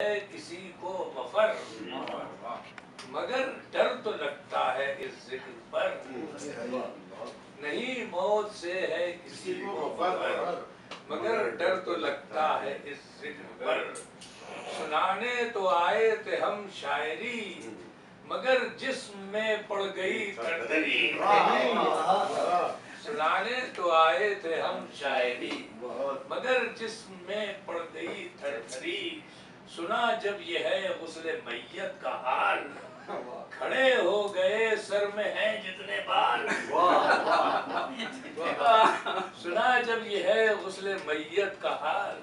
है किसी को मफर, मगर डर तो लगता है इस जिक्र पर, नहीं मौत से है किसी को मफर, मगर डर तो लगता है इस जिक्र पर। सुनाने तो आए थे हम शायरी, मगर जिस्म में पड़ गई तरतरी। सुनाने तो आए थे हम शायरी, मगर जिस्म में पड़ गई थरथरी। सुना जब यह है गुस्ले मैयत का हाल, खड़े हो गए सर में हैं जितने बाल। सुना जब यह है गुस्ले मैयत का हाल,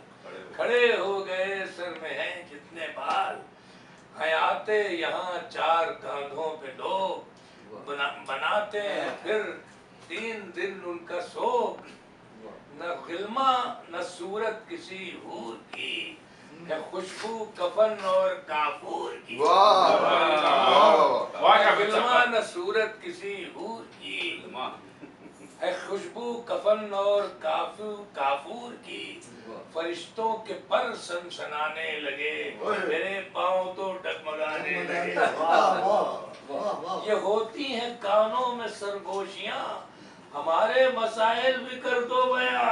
खड़े हो गए सर में हैं जितने बाल। हयाते यहाँ चार कांधों पे लोग बनाते हैं फिर 3 दिन उनका शोक। न गिल्मा न सूरत किसी हूर की, है खुशबू कफन और काफूर की। गिल्मा न सूरत किसी हूर की, है खुशबू कफन और काफूर की। फरिश्तों के पर सनसनाने लगे, मेरे पाँव तो डगमगाने लगे। ये होती हैं कानों में सरगोशियां, हमारे मसाइल भी कर दो बयां।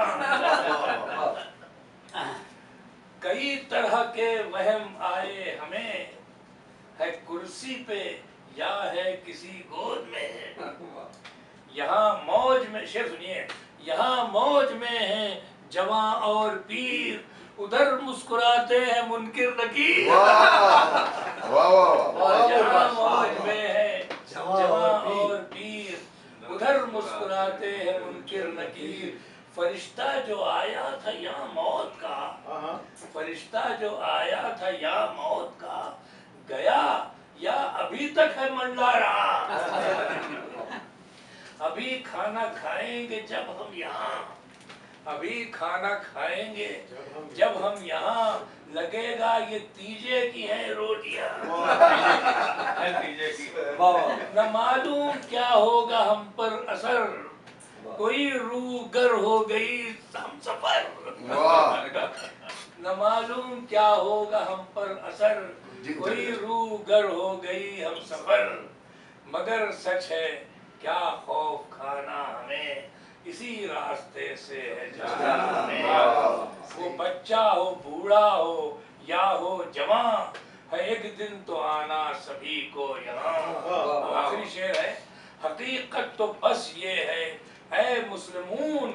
कई तरह के वहम आए हमें, है कुर्सी पे या है किसी गोद में। यहाँ मौज में, शेर सुनिए, यहाँ मौज में है जवां और पीर, उधर मुस्कुराते हैं मुनकिर नकीर। यहाँ मौज में है जवां और पीर, उधर मुस्कुराते हैं मुनकिर नकीर। फरिश्ता जो आया था यहाँ मौत का, फरिश्ता जो आया था यहाँ मौत का, गया या अभी तक है मंडला रहा। अभी खाना खाएंगे जब हम यहाँ, अभी खाना खाएंगे जब हम यहाँ, लगेगा ये तीजे की है रोटियां। न मालूम क्या होगा हम पर असर, कोई रूगर हो गई हम सफर। न मालूम क्या होगा हम पर असर, कोई रूगर हो गई हम सफर। मगर सच है क्या खौफ खाना हमें, इसी रास्ते से है जाना हमें। वो बच्चा हो बूढ़ा हो या हो जवान, है एक दिन तो आना सभी को यहाँ। आखिरी शेर है, हकीकत तो बस ये है ऐ मुस्लिमून,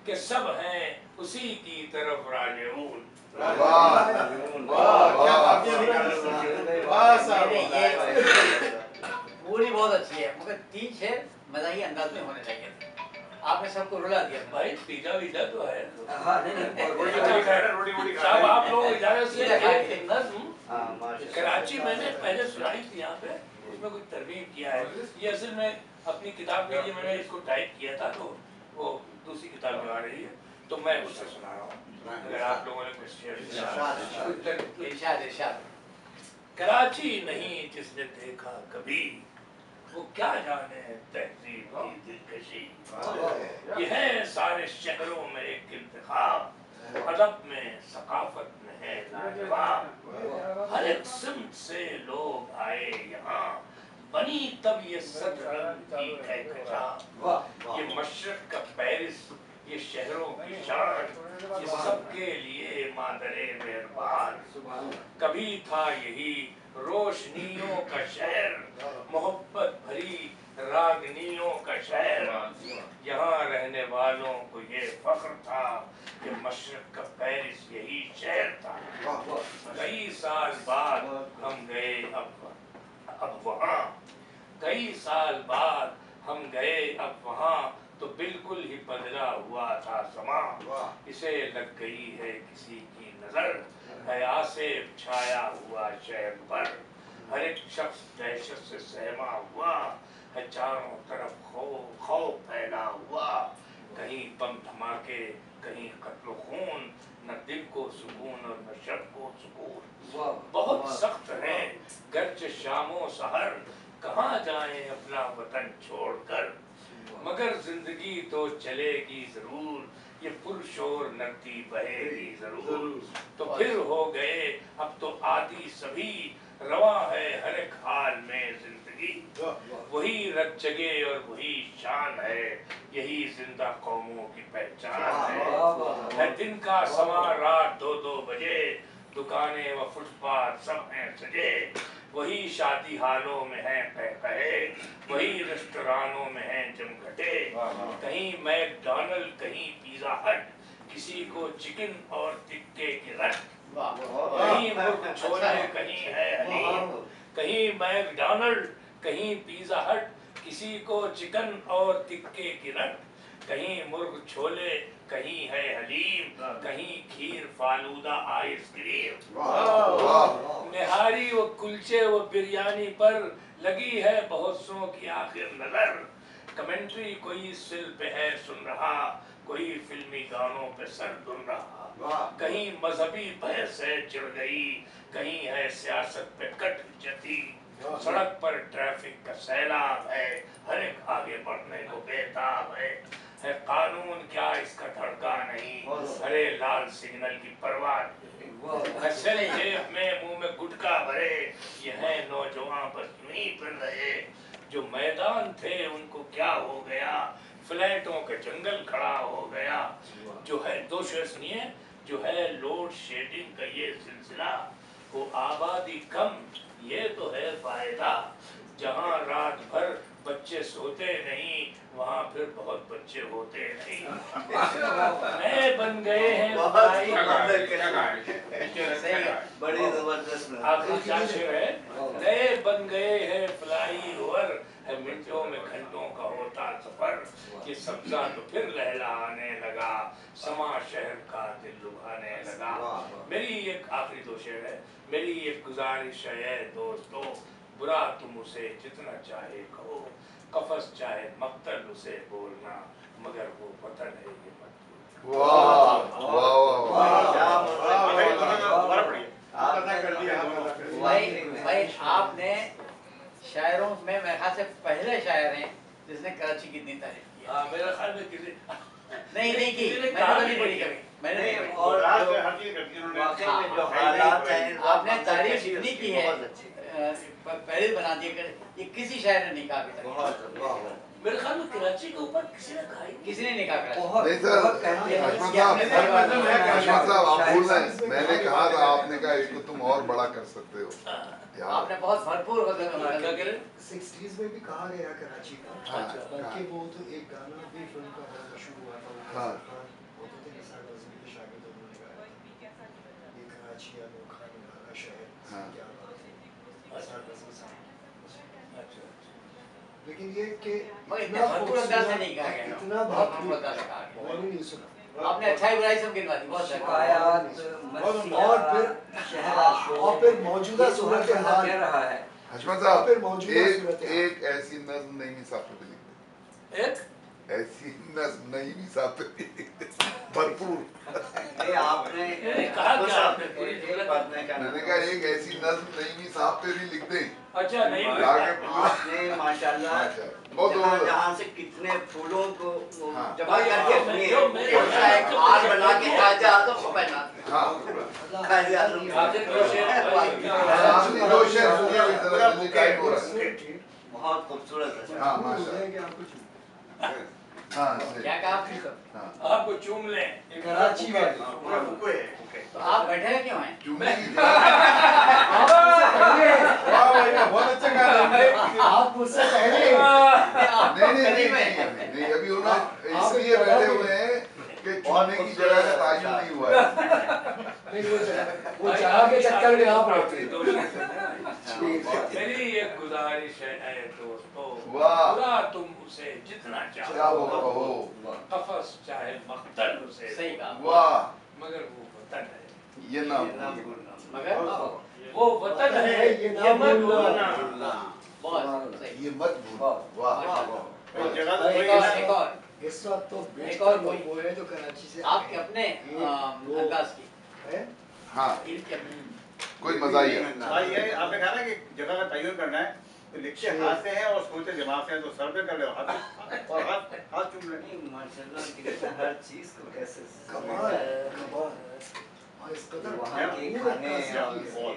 के सब हैं उसी की तरफ राजिऊन। पूरी बहुत अच्छी है, मगर 3 शेर मज़ाही अंदाज में होने चाहिए थे। आपने सबको रुला दिया। भाई पिज़्ज़ा विज़्ज़ा तो है। रोटी साहब आप लोग इजाजत से एक नज़्म कराची मैंने पहले सुनाई थी यहाँ पे, उसमें कुछ तरमीम किया है। ये असल में अपनी किताब के लिए मैंने इसको टाइप किया था, तो वो दूसरी किताब में आ रही है, तो मैं उससे सुना रहा हूँ। अगर आप लोगों ने कुछ इरशाद। कराची नहीं जिसने देखा कभी, वो क्या जाने तहजीब की दिलकशी। ये है सारे शहरों में एक इंतखाब, अदब में सकाफत में है लाजवाब। हर एक सिमत से लोग आए यहाँ, बनी तब ये सदरंग की कहकशां। ये मशरक का पेरिस, ये शहरों की शान, ये सबके लिए मादरे मेहरबान। कभी था यही रोशनियों का शहर, मोहब्बत भरी रागनियों का शहर। यहाँ रहने वालों को ये फख्र था कि मशरक का पेरिस यही शहर था। कई साल बाद हम गए अब वहाँ, कई साल बाद हम गए अब वहाँ, तो बिल्कुल ही बदला हुआ था समा। इसे लग गई है किसी की नजर, हया से छाया हुआ शहर पर। हर एक शख्स दहशत से सहमा हुआ है, चारों तरफ खौफ फैला हुआ। कहीं बम धमाके कहीं कत्ल खून, न दिल को सुकून और न शब को सुकून। बहुत सख्त है गर्ज शामो सहर, कहाँ जाएं अपना वतन छोड़कर। मगर जिंदगी तो चलेगी जरूर, ये पुरशोर नगदी बहेगी जरूर। तो फिर हो गए अब तो आदि सभी, रवा है हर एक हाल में जिंदगी। वही रग जगे और वही शान है, यही जिंदा कौमों की पहचान है दिन का समा रात 2-2 बजे, दुकानें व फुटपाथ सब हैं सजे। वही शादी हालों में है कहे, वही रेस्टोरानों में है जमघटे। कहीं मैकडॉनल्ड, कहीं पिज्जा हट, किसी को चिकन और टिक्के की रट। कहीं मुर्ग छोले, कहीं है हलीम। कहीं मैकडॉनल्ड, कहीं पिज्जा हट, किसी को चिकन और टिक्के की रट। कहीं मुर्ग छोले, कहीं है हलीम, कहीं खीर फालूदा आइसक्रीम। निहारी व कुलचे व बिरयानी पर लगी है बहुत सौ की आखिर नजर। कमेंट्री कोई सिल पे है सुन रहा, कोई फिल्मी गानों पे सर धुन रहा। कहीं मजहबी बहस है चिढ़ गई, कहीं है सियासत पे कट जती। सड़क पर ट्रैफिक का सैलाब है, हर एक आगे बढ़ने को बेताब है कानून क्या इसका धड़का नहीं, हरे लाल सिग्नल की परवाह नहीं। जेब में मुंह में गुटखा भरे, ये है नौजवान बस नहीं फिर रहे। जो मैदान थे उनको क्या हो गया, फ्लैटों के जंगल खड़ा हो गया। जो है दो शेर सुनिए, जो है लोड शेडिंग का ये सिलसिला, वो आबादी कम ये तो है फायदा। जहां रात भर बच्चे सोते नहीं, वहाँ फिर बहुत बच्चे होते नहीं। नए बन गए हैं बड़ी जबरदस्त आखिरी शेर है, नए बन गए हैं फ्लाई ओवर, है मिनटों में घंटों का होता सफर। ये सब्जा तो फिर लहलाने लगा, समा शहर का दिल लुभाने लगा। मेरी एक आखिरी दो शेर है, मेरी एक गुजारिश है दोस्तों, बुरा तुम उसे जितना चाहे कहो, कफस चाहे मक्तल उसे बोलना, मगर वो वतन है ये मत भूलना। भाई आपने शायरों में मेरे ख्याल से पहले शायर हैं जिसने कराची की इतनी तारीफ की। मेरा ख्याल में किसी नहीं की, मैंने नहीं पढ़ी कभी, मैंने नहीं पढ़ी। और वाकई में जो हालात हैं, आपने तारीफ इतनी की है, पहले बना दिया, ये किसी शायर ने नहीं कहा अभी तक। मेरे ख्याल में कराची के ऊपर किसी ने कहा, किसी ने नहीं कहा। नहीं सर, हशमत साहब आप भूल रहे हैं, मैंने कहा था, आपने कहा इसको तुम और बड़ा कर सकते हो। आपने बहुत भरपूर क्या करें 60s में भी कहा गया कराची का, बल्कि वो तो एक गाना भी फिल्म का बहुत मशहूर हुआ था, वो होते थे निसार नज़ीम के शागिर्द, उन्होंने गाया था ये कराची अनोखा निराला शहर, क्या बात है निसार नज़ीम साहब। लेकिन ये कि इतना भरपूर अंदाज से नहीं कहा गया, इतना बहुत भरपूर अंदाज से कहा गया। मैंने नहीं सुना। आपने अच्छाई बुराई सब गिनवा दी, बहुत और फिर मौजूदा सूरत हाल रहा है। हशमत साहब एक ऐसी नज्म नहीं मिसाफिर पे लिख दे, एक ऐसी नज्म नहीं मिसाफिर पे लिख दे, भरपूर। नहीं आपने कहा क्या आपने पूरी मैंने कहा एक ऐसी नज्म नहीं मिसाफ पे भी लिख दे। अच्छा नहीं आपने माशाल्लाह जहाँ से कितने फूलों को जमा करके अपनी हार बना के खाजा तो पहना। बहुत खूबसूरत है। क्या कहा आपको चूम ले कराची में तो आप बैठे क्यों हैं? बहुत अच्छा गाना आप मुझसे पहले नहीं अभी उन्होंने इसलिए बैठे हुए हैं कि चुनने की जगह का तायुन नहीं हुआ है। वो जगह के चक्कर में आप रहते मेरी एक गुजारिश है दोस्तों, वाह बुरा तुम उसे जितना चाहो कहो, कफस चाहे मक्तल उसे, सही कहा। वाह मगर वो वतन है ये ना मगर वो वतन है ये मत भूलना। बहुत सही। ये मत भूलो। वाह एक और इस वक्त तो एक और कोई वो है जो कराची से आपके अपने अंदाज की है। हाँ इनके अपने कोई मजा ही है। ये आपने कहा ना कि जगह का तयन करना है, तो लिखते हाथ से हैं और सोचते दिमाग से हैं, तो सर पे कर लो हाथ और हाथ चूम लें। नहीं माशाल्लाह कि हर चीज को कैसे कमाल कमाल। हाँ, इस कदर वहाँ के खाने और और